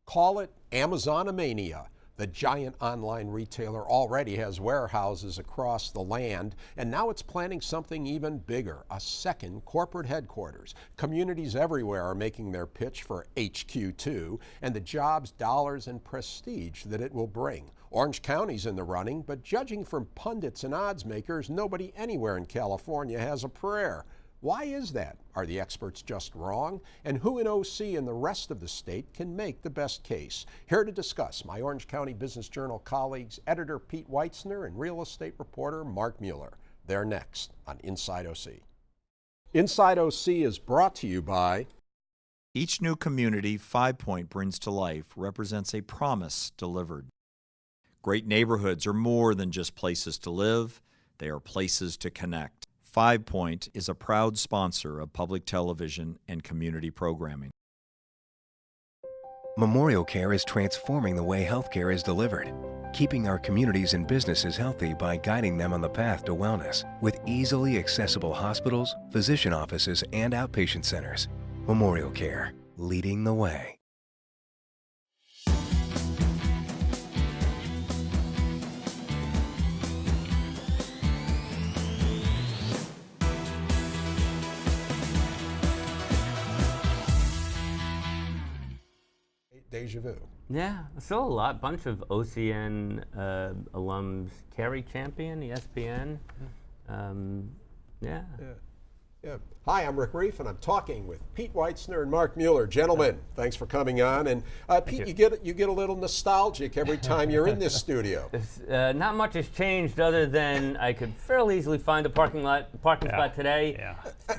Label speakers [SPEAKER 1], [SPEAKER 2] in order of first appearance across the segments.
[SPEAKER 1] Call it Amazonamania. The giant online retailer already has warehouses across the land, and now it's planning something even bigger, a second corporate headquarters. Communities everywhere are making their pitch for HQ2 and the jobs, dollars, and prestige that it will bring. Orange County's in the running, but judging from pundits and odds makers, nobody anywhere in California has a prayer. Why is that? Are the experts just wrong? And who in OC and the rest of the state can make the best case? Here to discuss, my Orange County Business Journal colleagues, editor Pete Weitzner and real estate reporter Mark Mueller. They're next on Inside OC. Inside OC is brought to you by...
[SPEAKER 2] Each new community 5 Point brings to life represents a promise delivered. Great neighborhoods are more than just places to live, they are places to connect. 5 Point is a proud sponsor of public television and community programming.
[SPEAKER 3] Memorial Care is transforming the way healthcare is delivered, keeping our communities and businesses healthy by guiding them on the path to wellness with easily accessible hospitals, physician offices, and outpatient centers. Memorial Care, leading the way.
[SPEAKER 1] Deja vu.
[SPEAKER 4] Yeah, still a bunch of OCN alums. Kerry Champion, ESPN. Yeah.
[SPEAKER 1] Hi, I'm Rick Reiff, and I'm talking with Pete Weitzner and Mark Mueller. Gentlemen, thanks for coming on. And Pete, you get a little nostalgic every time you're in this studio.
[SPEAKER 4] Not much has changed other than I could fairly easily find a parking spot today.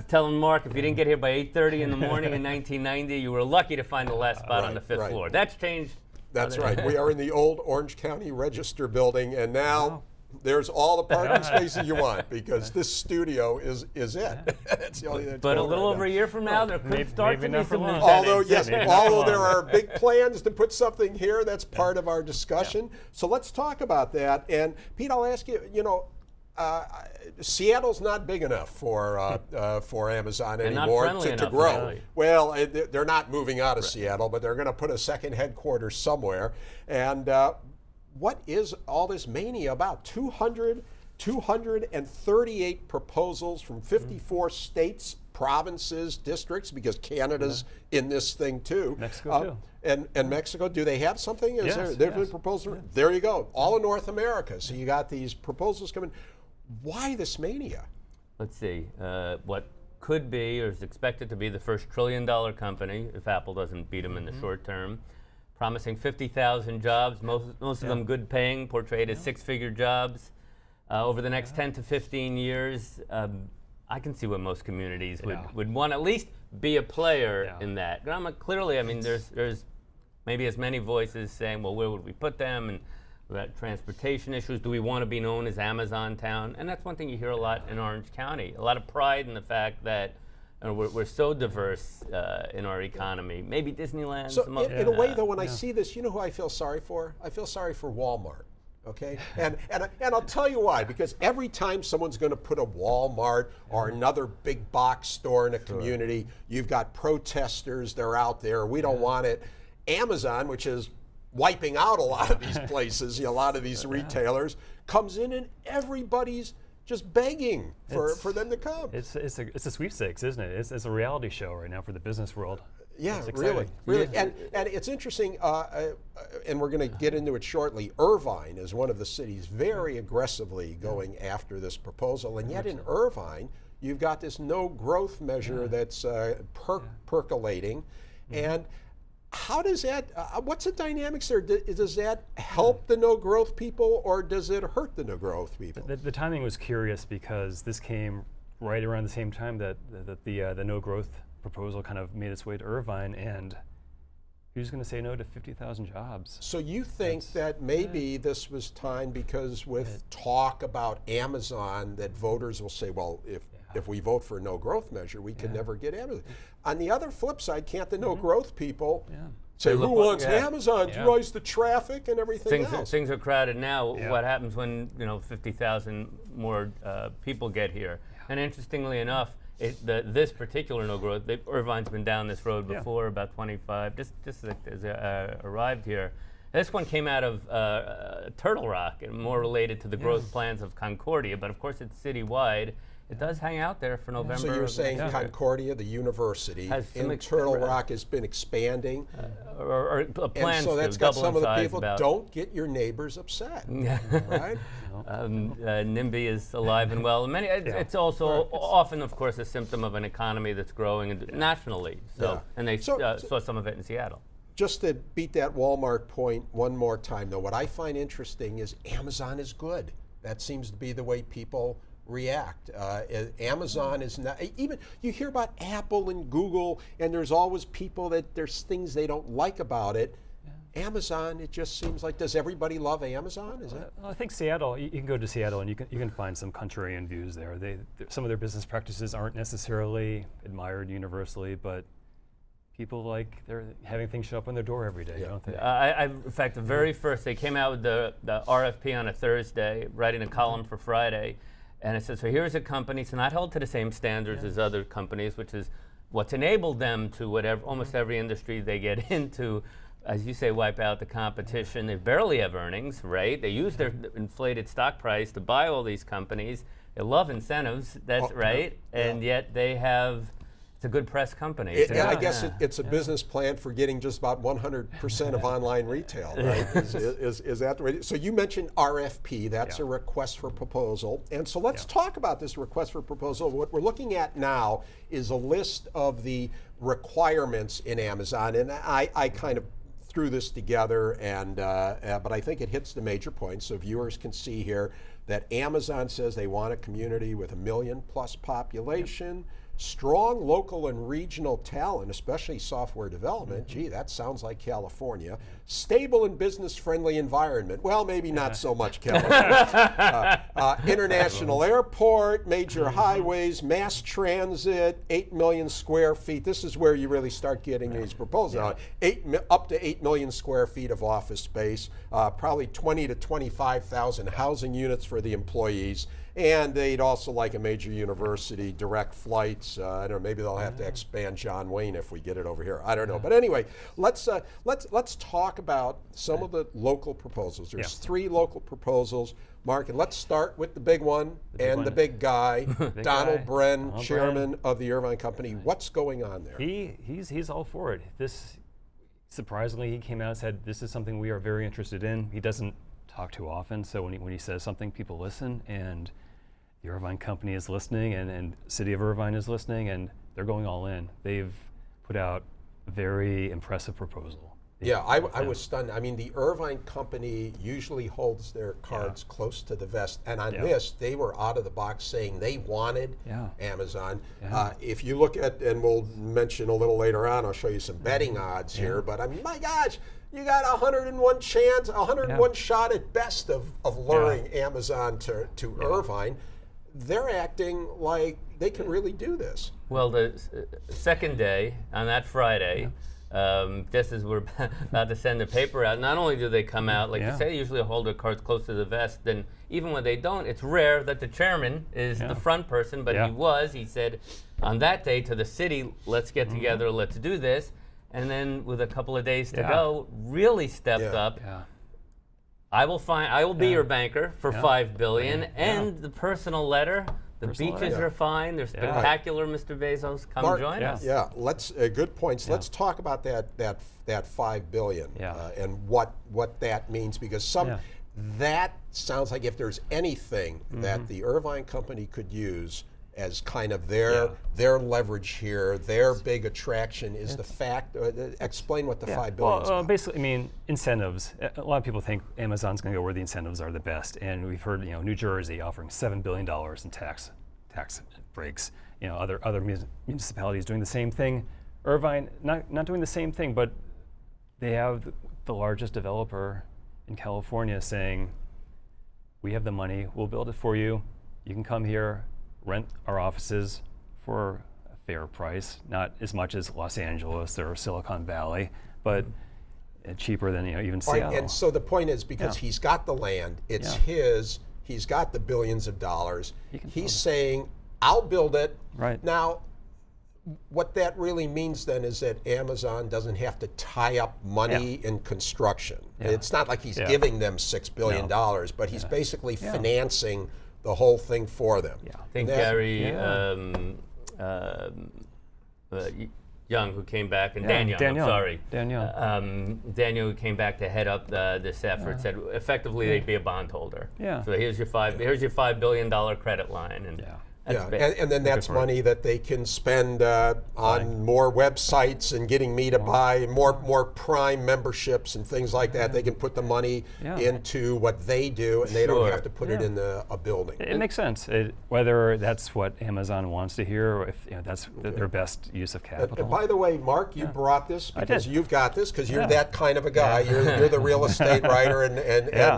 [SPEAKER 4] Telling Mark, if you didn't get here by 8:30 in the morning in 1990, you were lucky to find the last spot on the fifth floor. That's changed.
[SPEAKER 1] That's right. We are in the old Orange County Register building, and now there's all the parking spaces you want because this studio is it. That's the only thing.
[SPEAKER 4] But a little over a year from now, there could start to be some new
[SPEAKER 1] although there are big plans to put something here, that's part of our discussion. So let's talk about that. And Pete, I'll ask you. Seattle's not big enough for Amazon anymore to grow. Well, they're not moving out of Seattle, but they're going to put a second headquarters somewhere. And what is all this mania about? 238 proposals from 54 states, provinces, districts, because Canada's in this thing too.
[SPEAKER 5] Mexico too.
[SPEAKER 1] And Mexico, do they have something? Is there a proposal? Yeah. There you go. All in North America. So you got these proposals coming. Why this mania?
[SPEAKER 4] Let's see. What could be or is expected to be the first $1 trillion company, if Apple doesn't beat them in the short term, promising 50,000 jobs, most of them good paying, portrayed as six-figure jobs. Over the next 10 to 15 years, I can see what most communities would want at least be a player in that. Clearly, I mean, there's maybe as many voices saying, well, where would we put them? And about transportation issues. Do we want to be known as Amazon Town? And that's one thing you hear a lot in Orange County. A lot of pride in the fact that we're so diverse in our economy. Maybe Disneyland.
[SPEAKER 1] So in a way, though, when I see this, you know who I feel sorry for? I feel sorry for Walmart. Okay, and I'll tell you why. Because every time someone's going to put a Walmart or another big box store in a community, you've got protesters. They're out there. We don't want it. Amazon, which is wiping out a lot of these places, a lot of these retailers, comes in and everybody's just begging for them to come.
[SPEAKER 5] It's a sweepstakes, isn't it? It's a reality show right now for the business world.
[SPEAKER 1] Yeah, really. And it's interesting, and we're going to get into it shortly. Irvine is one of the cities very aggressively going after this proposal, and yet in Irvine, you've got this no growth measure that's percolating, and how does that, what's the dynamics there? Does that help the no growth people or does it hurt the no growth people?
[SPEAKER 5] The timing was curious because this came right around the same time that the no growth proposal kind of made its way to Irvine, and who's going to say no to 50,000 jobs?
[SPEAKER 1] So you think that maybe this was time because with talk about Amazon that voters will say, well, if we vote for a no growth measure, we can never get Amazon. On the other flip side, can't the no growth people say, who wants Amazon? Rise the traffic and everything else.
[SPEAKER 4] Things are crowded now. What happens when 50,000 more people get here? And interestingly enough, this particular no growth, Irvine's been down this road before, about 25, just as arrived here. This one came out of Turtle Rock, and more related to the growth plans of Concordia, but of course it's citywide. It does hang out there for November.
[SPEAKER 1] So you're saying Concordia, the university, in Turtle Rock has been expanding?
[SPEAKER 4] Or plans
[SPEAKER 1] and so that's
[SPEAKER 4] to
[SPEAKER 1] got
[SPEAKER 4] double
[SPEAKER 1] some
[SPEAKER 4] in
[SPEAKER 1] of the
[SPEAKER 4] size
[SPEAKER 1] people, don't get your neighbors upset, right?
[SPEAKER 4] NIMBY is alive and well. It's also often, of course, a symptom of an economy that's growing nationally. So, and they saw some of it in Seattle.
[SPEAKER 1] Just to beat that Walmart point one more time, though, what I find interesting is Amazon is good. That seems to be the way people react. Amazon is not, even you hear about Apple and Google, and there's always people that there's things they don't like about it. Amazon, it just seems like, does everybody love Amazon? Is it?
[SPEAKER 5] Well, I think Seattle, you can go to Seattle and you can find some contrarian views there. Some of their business practices aren't necessarily admired universally, but people like they're having things show up on their door every day, don't they?
[SPEAKER 4] In fact, the very first, they came out with the RFP on a Thursday, writing a column for Friday, and it said, so here's a company, it's not held to the same standards as other companies, which is what's enabled them to almost every industry they get into, as you say, wipe out the competition. They barely have earnings, right? They use their inflated stock price to buy all these companies. They love incentives, that's right, and yet they have, it's a good press company.
[SPEAKER 1] I guess it's a business plan for getting just about 100% of online retail, right? Is that the way? So you mentioned RFP, that's a request for proposal. And so let's talk about this request for proposal. What we're looking at now is a list of the requirements in Amazon. And I kind of threw this together, and but I think it hits the major points so viewers can see here that Amazon says they want a community with 1 million+ population. Strong local and regional talent, especially software development. Gee, that sounds like California. Stable and business-friendly environment. Well, maybe not so much California. International airport, major highways, mass transit, 8 million square feet. This is where you really start getting these proposals. Up to 8 million square feet of office space, probably 20 to 25,000 housing units for the employees. And they'd also like a major university, direct flights. I don't know, maybe they'll have to expand John Wayne if we get it over here. I don't know. But anyway, let's talk about some of the local proposals. There's 3 local proposals, Mark, and let's start with the big one the big guy, Donald Bren, chairman of the Irvine Company. What's going on there?
[SPEAKER 5] He's all for it. Surprisingly, he came out and said, this is something we are very interested in. He doesn't talk too often, so when he says something, people listen, and the Irvine Company is listening, and City of Irvine is listening, and they're going all in. They've put out a very impressive proposal.
[SPEAKER 1] Yeah, I was stunned. I mean, the Irvine Company usually holds their cards close to the vest, and on this, they were out of the box saying they wanted Amazon. If you look at, and we'll mention a little later on, I'll show you some betting odds here, but I mean, my gosh, you got 101 chance, 101 shot at best of luring Amazon to Irvine. They're acting like they can really do this.
[SPEAKER 4] Well, the second day, on that Friday, just as we're about to send the paper out, not only do they come out, like you say, they usually hold their cards close to the vest, then even when they don't, it's rare that the chairman is the front person, but he said on that day to the city, let's get together, let's do this. And then with a couple of days to go, really stepped up. I will be your banker for $5 billion, and the personal letter. The beaches are fine. They're spectacular, Mr. Bezos. Come join us.
[SPEAKER 1] Yeah, let's good points. Let's talk about that $5 billion and what that means, because that sounds like if there's anything that the Irvine Company could use as kind of their leverage here, their big attraction is the fact. Explain what the $5 billion is about.
[SPEAKER 5] Basically, I mean, incentives. A lot of people think Amazon's going to go where the incentives are the best, and we've heard, New Jersey offering $7 billion in tax breaks. Other municipalities doing the same thing. Irvine not doing the same thing, but they have the largest developer in California saying, "We have the money. We'll build it for you. You can come here, rent our offices for a fair price, not as much as Los Angeles or Silicon Valley, but cheaper than even Seattle."
[SPEAKER 1] And so the point is, because he's got the land, it's his, he's got the billions of dollars, he's saying, I'll build it.
[SPEAKER 5] Right.
[SPEAKER 1] Now, what that really means then is that Amazon doesn't have to tie up money in construction. It's not like he's giving them $6 billion, but he's basically financing the whole thing for them.
[SPEAKER 4] I think Gary Young, who came back, and Dan Young, Daniel, who came back to head up this effort, said effectively they'd be a bondholder. So here's your $5 billion credit line, and
[SPEAKER 1] and then that's money that they can spend on more websites and getting me to buy more Prime memberships and things like that. They can put the money into what they do, and they don't have to put it in a building.
[SPEAKER 5] It makes sense. Whether that's what Amazon wants to hear, or if that's their best use of capital.
[SPEAKER 1] And by the way, Mark, you brought this because you've got this because you're that kind of a guy. You're the real estate writer, and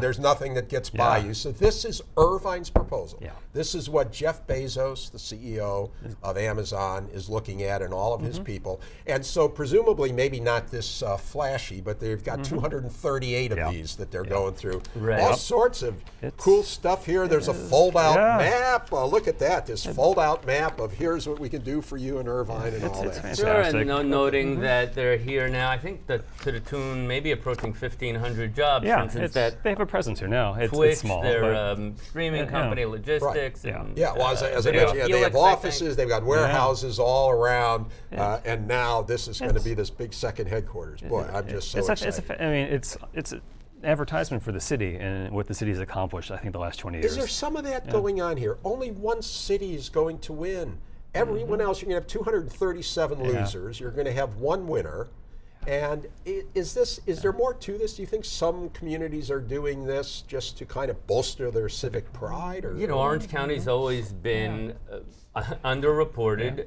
[SPEAKER 1] there's nothing that gets by you. So this is Irvine's proposal. This is what Jeff Bezos, the CEO of Amazon, is looking at, and all of his people. And so presumably, maybe not this flashy, but they've got 238 of these that they're going through. All sorts of cool stuff here. There's a fold-out map. Look at that, this fold-out map of here's what we can do for you in Irvine and all that.
[SPEAKER 5] Fantastic.
[SPEAKER 4] And noting that they're here now, I think that to the tune maybe approaching 1,500 jobs. For instance,
[SPEAKER 5] they have a presence here now.
[SPEAKER 4] Twitch,
[SPEAKER 5] it's small.
[SPEAKER 4] their streaming company, logistics. And,
[SPEAKER 1] well, as I mentioned, they have offices, they've got warehouses all around, and now this is going to be this big second headquarters. Boy, I'm just so excited.
[SPEAKER 5] It's an advertisement for the city and what the city has accomplished, I think, the last 20 years.
[SPEAKER 1] Is there some of that going on here? Only one city is going to win. Everyone else, you're going to have 237 losers. You're going to have one winner. And is there more to this? Do you think some communities are doing this just to kind of bolster their civic pride? Or,
[SPEAKER 4] Orange County's always been underreported,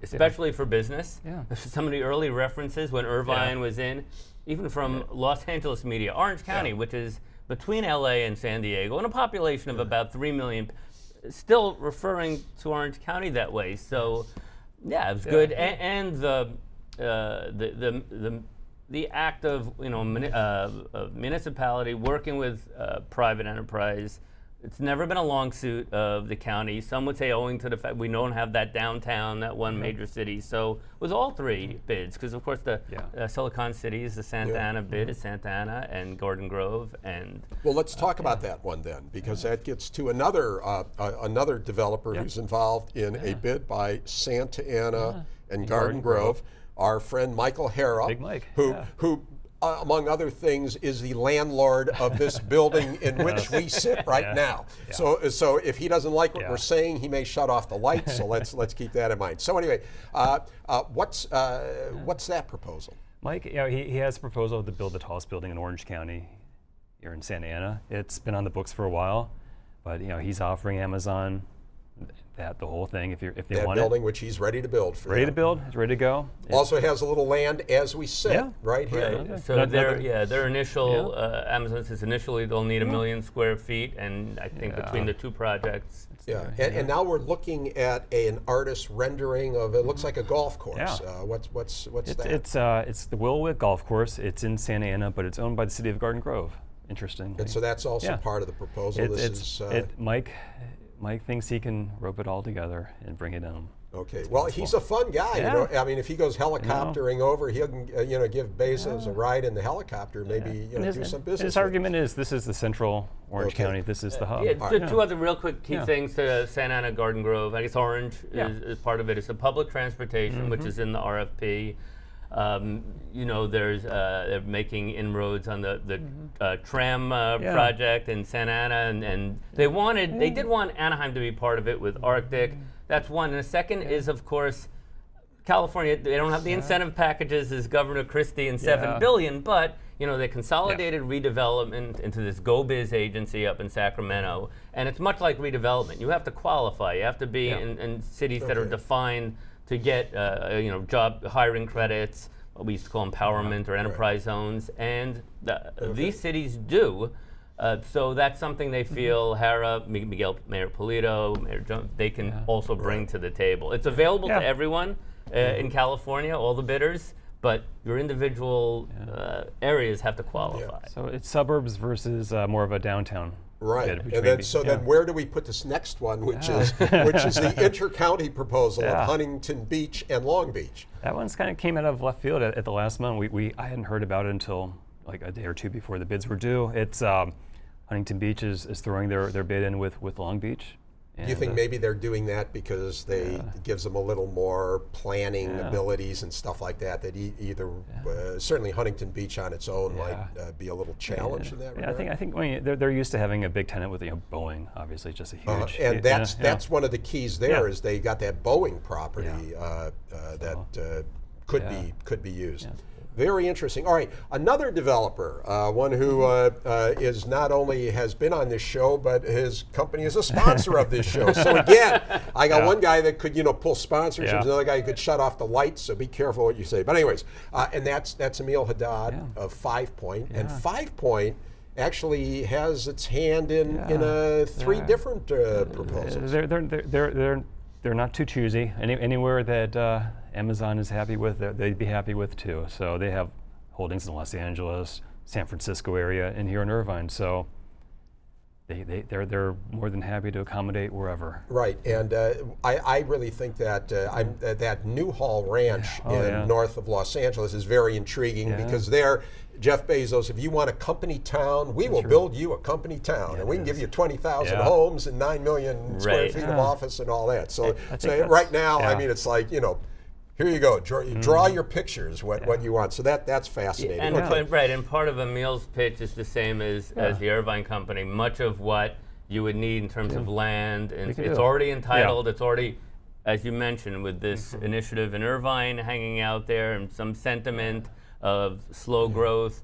[SPEAKER 4] especially for business. Some of the early references when Irvine was in, even from Los Angeles media, Orange County, which is between LA and San Diego, and a population of about 3 million, still referring to Orange County that way. So, it was good, and the act of municipality working with private enterprise. It's never been a long suit of the county. Some would say owing to the fact we don't have that downtown, that one major city. So with all three bids, because of course the Silicon City is the Santa Ana bid, is Santa Ana and Garden Grove, and
[SPEAKER 1] well, let's talk about that one then, because that gets to another developer who's involved in a bid by Santa Ana and Garden Grove. Our friend Michael Harrop,
[SPEAKER 5] Big Mike,
[SPEAKER 1] who among other things, is the landlord of this building in which we sit right now. So if he doesn't like what we're saying, he may shut off the lights. So let's keep that in mind. So anyway, what's that proposal?
[SPEAKER 5] Mike, he has a proposal to build the tallest building in Orange County, here in Santa Ana. It's been on the books for a while, but he's offering Amazon the whole thing if they want
[SPEAKER 1] that building, which he's ready to build for
[SPEAKER 5] ready to build, it's ready to go.
[SPEAKER 1] Also has a little land as we sit right here.
[SPEAKER 4] Right. So their initial Amazon says initially they'll need 1 million square feet, and I think between the two projects.
[SPEAKER 1] And now we're looking at an artist rendering of it looks like a golf course. What's that?
[SPEAKER 5] It's the Willowwick Golf Course. It's in Santa Ana, but it's owned by the city of Garden Grove. Interesting.
[SPEAKER 1] And so that's also part of the proposal.
[SPEAKER 5] Mike thinks he can rope it all together and bring it in.
[SPEAKER 1] Okay. Well, he's a fun guy. I mean, if he goes helicoptering over, he'll give Bezos a ride in the helicopter. Maybe do some business.
[SPEAKER 5] His argument is this is the central Orange County. This is the hub.
[SPEAKER 4] Two other real quick key things to Santa Ana Garden Grove. I guess Orange is part of it. It's the public transportation, which is in the RFP. They're making inroads on the tram project in Santa Ana, and they did want Anaheim to be part of it with Arctic. That's one. And the second is, of course, California. They don't have the incentive packages as Governor Christie and $7 billion, but they consolidated redevelopment into this GoBiz agency up in Sacramento, and it's much like redevelopment. You have to qualify. You have to be in cities that are defined to get job hiring credits, what we used to call empowerment or enterprise zones, and these cities do. So that's something they feel Harrop, Mayor Polito, Mayor Jones, they can also bring to the table. It's available to everyone in California, all the bidders, but your individual areas have to qualify.
[SPEAKER 5] So it's suburbs versus more of a downtown
[SPEAKER 1] Right,
[SPEAKER 5] bid, which
[SPEAKER 1] and
[SPEAKER 5] may
[SPEAKER 1] then
[SPEAKER 5] be-
[SPEAKER 1] so
[SPEAKER 5] yeah.
[SPEAKER 1] then where do we put this next one, which is the inter-county proposal
[SPEAKER 5] Yeah.
[SPEAKER 1] of Huntington Beach and Long Beach?
[SPEAKER 5] That one's kind of came out of left field at the last moment. I hadn't heard about it until like a day or two before the bids were due. It's Huntington Beach is throwing their bid in with Long Beach.
[SPEAKER 1] Do you think maybe they're doing that because it gives them a little more planning abilities and stuff like that? That either certainly Huntington Beach on its own might be a little challenged in that regard.
[SPEAKER 5] I think they're used to having a big tenant with Boeing, obviously, just a huge.
[SPEAKER 1] And that's one of the keys there is they got that Boeing property that could be used.
[SPEAKER 5] Yeah.
[SPEAKER 1] Very interesting. All right, another developer, one who is not only has been on this show, but his company is a sponsor of this show. So again, I got one guy that could pull sponsorships, another guy who could shut off the lights. So be careful what you say. But anyways, and that's Emil Haddad of 5 Point, and 5 Point actually has its hand in three different proposals.
[SPEAKER 5] They're not too choosy. Anywhere that Amazon is happy with, they'd be happy with too. So they have holdings in Los Angeles, San Francisco area, and here in Irvine. So they're more than happy to accommodate wherever.
[SPEAKER 1] Right, and I really think that that Newhall Ranch north of Los Angeles is very intriguing because there, Jeff Bezos, if you want a company town, we will build you a company town, and we can give you 20,000 homes and 9 million square feet of office and all that. So, right now, I mean, it's like, here you go. Draw your pictures, what you want. So that's fascinating.
[SPEAKER 4] And and part of Emil's pitch is the same as the Irvine company. Much of what you would need in terms of land, and it's already entitled. It's already, as you mentioned, with this initiative in Irvine hanging out there, and some sentiment of slow growth.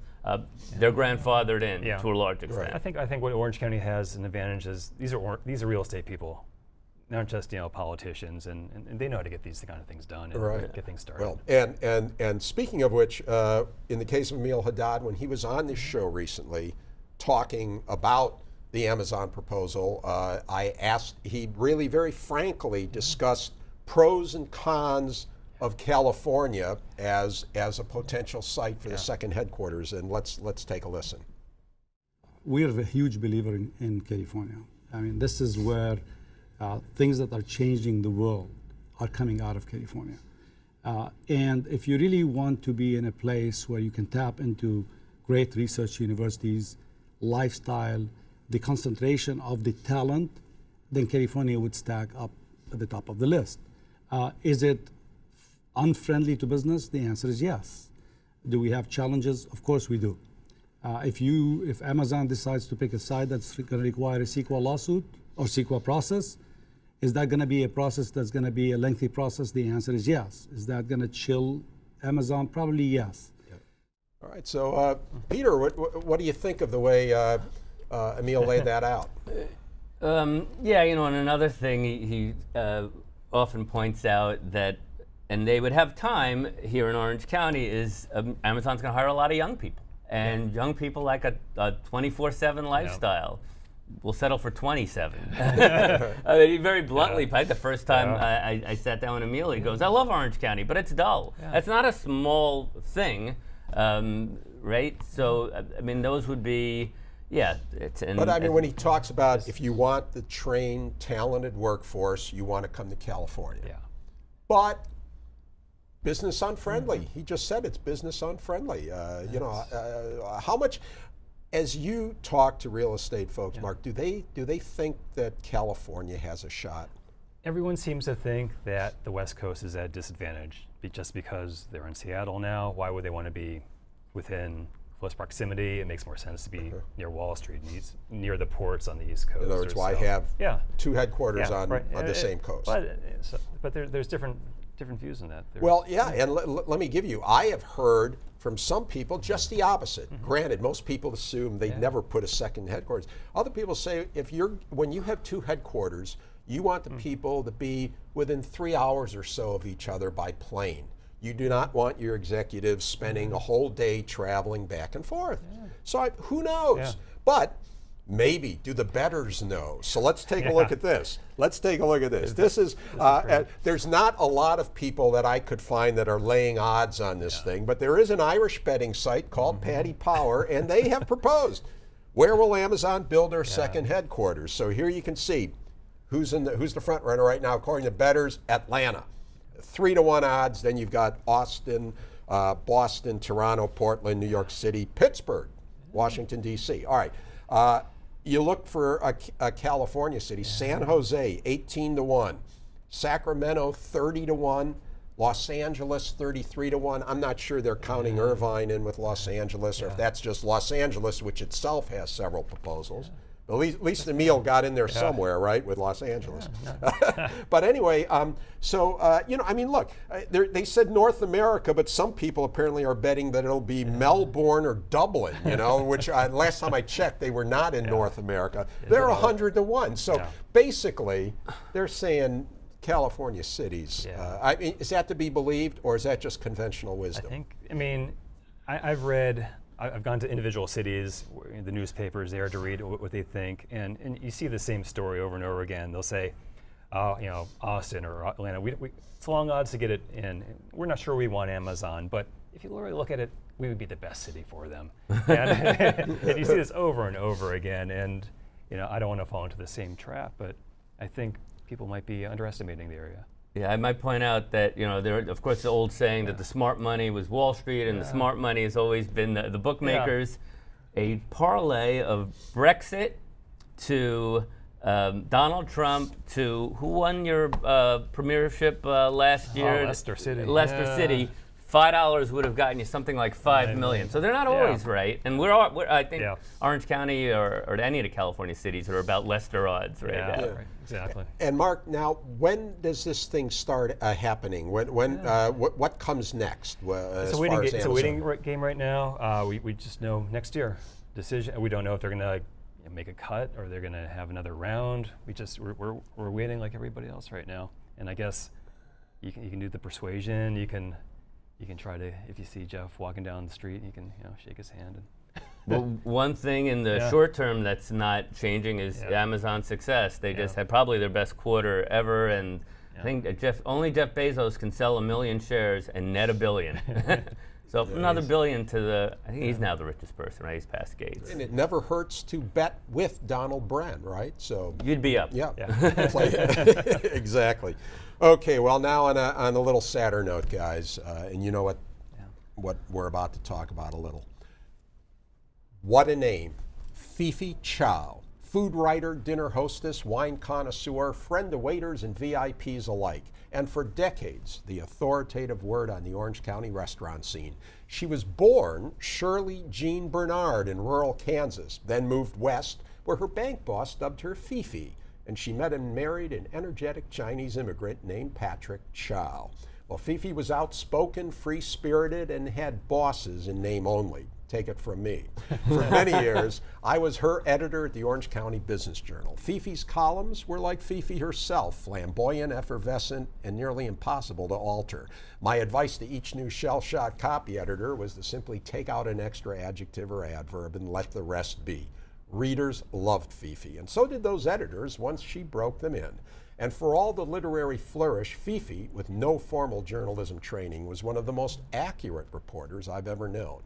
[SPEAKER 4] They're grandfathered in to a large extent.
[SPEAKER 5] I think what Orange County has an advantage is these are real estate people. Not just politicians, and they know how to get these kind of things done and get things started.
[SPEAKER 1] Well, and speaking of which, in the case of Emil Haddad, when he was on this show recently, talking about the Amazon proposal, he really very frankly discussed pros and cons of California as a potential site for the second headquarters, and let's take a listen.
[SPEAKER 6] We're a huge believer in California. I mean, this is where things that are changing the world are coming out of California. And if you really want to be in a place where you can tap into great research universities, lifestyle, the concentration of the talent, then California would stack up at the top of the list. Is it unfriendly to business? The answer is yes. Do we have challenges? Of course we do. If Amazon decides to pick a side that's going to require a CEQA lawsuit or CEQA process, is that going to be a process that's going to be a lengthy process? The answer is yes. Is that going to chill Amazon? Probably yes.
[SPEAKER 1] All right, so Peter, what do you think of the way Emil laid that out?
[SPEAKER 4] And another thing he often points out that, and they would have time here in Orange County, is Amazon's going to hire a lot of young people. And young people like a 24/7 lifestyle. We'll settle for 27. I mean, very bluntly, probably the first time I sat down with Emil, he goes, I love Orange County, but it's dull. It's not a small thing, right? So, I mean, those would be,
[SPEAKER 1] but I mean, when he talks about if you want the trained, talented workforce, you want to come to California.
[SPEAKER 5] Yeah.
[SPEAKER 1] But business unfriendly. He just said it's business unfriendly. How much... As you talk to real estate folks, Mark, do they think that California has a shot?
[SPEAKER 5] Everyone seems to think that the West Coast is at a disadvantage just because they're in Seattle now. Why would they want to be within close proximity? It makes more sense to be near Wall Street, near the ports on the East Coast.
[SPEAKER 1] In other words, why have two headquarters on the same coast?
[SPEAKER 5] But there's different views on that.
[SPEAKER 1] And let me give you, I have heard from some people just the opposite. Granted, most people assume they'd never put a second headquarters. Other people say when you have two headquarters, you want the people to be within 3 hours or so of each other by plane. You do not want your executives spending a whole day traveling back and forth. So who knows? But maybe, do the bettors know? So let's take a look at this. This is, there's not a lot of people that I could find that are laying odds on this thing, but there is an Irish betting site called Paddy Power, and they have proposed Where will Amazon build their second headquarters? So here you can see who's the front runner right now, according to bettors. Atlanta, 3-to-1 odds. Then you've got Austin, Boston, Toronto, Portland, New York City, Pittsburgh, Washington, D.C. All right. You look for a California city, San Jose, 18-to-1. Sacramento, 30-to-1. Los Angeles, 33-to-1. I'm not sure they're counting Irvine in with Los Angeles, or if that's just Los Angeles, which itself has several proposals. At least Emil got in there somewhere, right, with Los Angeles. But anyway, I mean, look, they said North America, but some people apparently are betting that it'll be Melbourne or Dublin, which last time I checked, they were not in North America. They're 100-to-1. So basically, they're saying California cities. I mean, is that to be believed, or is that just conventional wisdom?
[SPEAKER 5] I've gone to individual cities, the newspapers there to read what they think, and you see the same story over and over again. They'll say, Austin or Atlanta, it's long odds to get it in. We're not sure we want Amazon, but if you really look at it, we would be the best city for them. And you see this over and over again, and I don't want to fall into the same trap, but I think people might be underestimating the area.
[SPEAKER 4] Yeah, I might point out that, there, of course, the old saying that the smart money was Wall Street and the smart money has always been the bookmakers. A parlay of Brexit to Donald Trump to who won your premiership last year?
[SPEAKER 5] Leicester City.
[SPEAKER 4] Leicester City. $5 would have gotten you something like $5 million. So they're not always right. And I think Orange County or any of the California cities are about Leicester odds right now.
[SPEAKER 5] Right. Exactly.
[SPEAKER 1] And Mark, now when does this thing start happening? What comes next?
[SPEAKER 5] It's a waiting game right now. We just know next year decision. We don't know if they're going to make a cut or they're going to have another round. We're waiting like everybody else right now. And I guess you can do the persuasion. You can try to, if you see Jeff walking down the street, you can shake his hand.
[SPEAKER 4] Well, one thing in the short term that's not changing is Amazon's success. They just had probably their best quarter ever, and I think only Jeff Bezos can sell 1 million shares and net $1 billion. So another $1 billion to I think he's now the richest person, right? He's past Gates.
[SPEAKER 1] And it never hurts to bet with Donald Bren, right? So
[SPEAKER 4] you'd be up.
[SPEAKER 1] Yeah. Play it. Exactly. Okay, well, now on a little sadder note, guys, and you know what we're about to talk about a little. What a name. Fifi Chow, food writer, dinner hostess, wine connoisseur, friend to waiters and VIPs alike, and for decades, the authoritative word on the Orange County restaurant scene. She was born Shirley Jean Bernard in rural Kansas, then moved west, where her bank boss dubbed her Fifi, and she met and married an energetic Chinese immigrant named Patrick Chow. Well, Fifi was outspoken, free-spirited, and had bosses in name only. Take it from me. For many years, I was her editor at the Orange County Business Journal. Fifi's columns were like Fifi herself, flamboyant, effervescent, and nearly impossible to alter. My advice to each new shell-shock copy editor was to simply take out an extra adjective or adverb and let the rest be. Readers loved Fifi, and so did those editors once she broke them in. And for all the literary flourish, Fifi, with no formal journalism training, was one of the most accurate reporters I've ever known.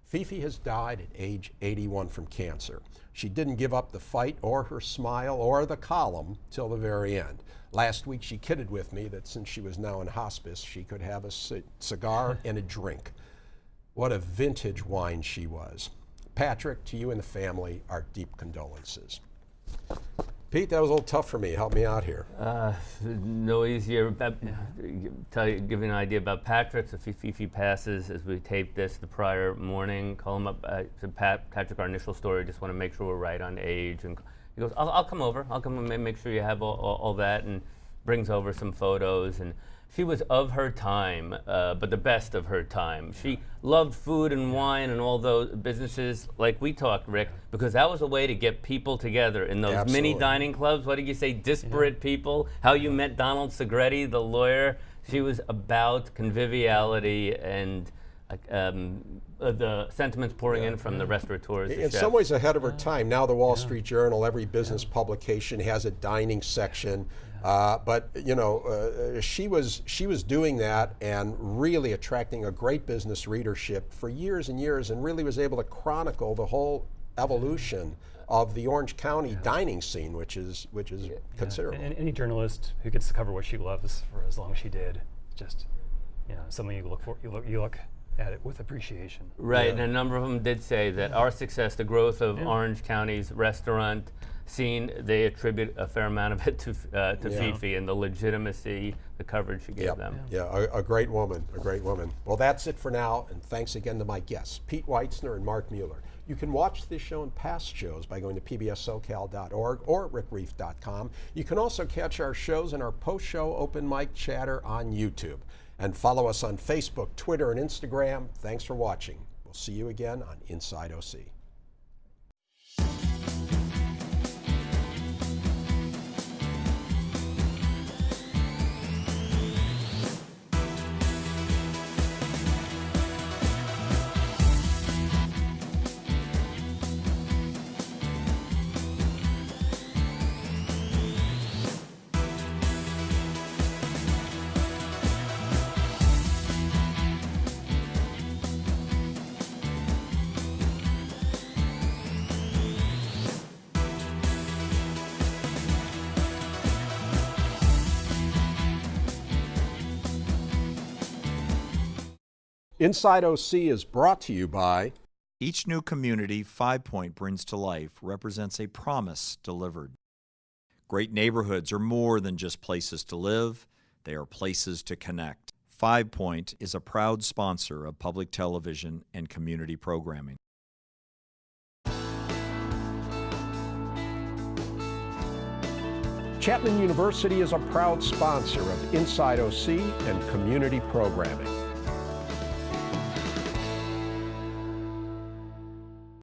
[SPEAKER 1] Fifi has died at age 81 from cancer. She didn't give up the fight or her smile or the column till the very end. Last week she kidded with me that since she was now in hospice, she could have a cigar and a drink. What a vintage wine she was. Patrick, to you and the family, our deep condolences. Pete, that was a little tough for me. Help me out here.
[SPEAKER 4] No easier. Give you an idea about Patrick. So Fifi passes as we taped this the prior morning. Call him up. Said, Patrick, our initial story, just want to make sure we're right on age. And he goes, I'll come over. I'll come and make sure you have all that. And brings over some photos. And she was of her time, but the best of her time. She loved food and wine and all those businesses like we talked, Rick, because that was a way to get people together in those mini dining clubs. What did you say? Disparate people. How you met Donald Segretti, the lawyer. She was about conviviality and the sentiments pouring in from the restaurateurs.
[SPEAKER 1] In some ways ahead of her time. Now the Wall Street Journal, every business publication has a dining section. But you know, she was doing that and really attracting a great business readership for years and years, and really was able to chronicle the whole evolution of the Orange County dining scene, which is considerable.
[SPEAKER 5] And any journalist who gets to cover what she loves for as long as she did, just something you look for. You look at it with appreciation.
[SPEAKER 4] Right, and a number of them did say that our success, the growth of Orange County's restaurant scene, they attribute a fair amount of it to Fifi and the legitimacy, the coverage she gave them.
[SPEAKER 1] Yeah, a great woman, a great woman. Well, that's it for now, and thanks again to my guests, Pete Weitzner and Mark Mueller. You can watch this show and past shows by going to pbssocal.org or rickreiff.com. You can also catch our shows and our post-show open mic chatter on YouTube. And follow us on Facebook, Twitter, and Instagram. Thanks for watching. We'll see you again on Inside OC. Inside OC is brought to you by
[SPEAKER 2] Each new community 5 Point brings to life represents a promise delivered. Great neighborhoods are more than just places to live, they are places to connect. 5 Point is a proud sponsor of public television and community programming.
[SPEAKER 1] Chapman University is a proud sponsor of Inside OC and community programming.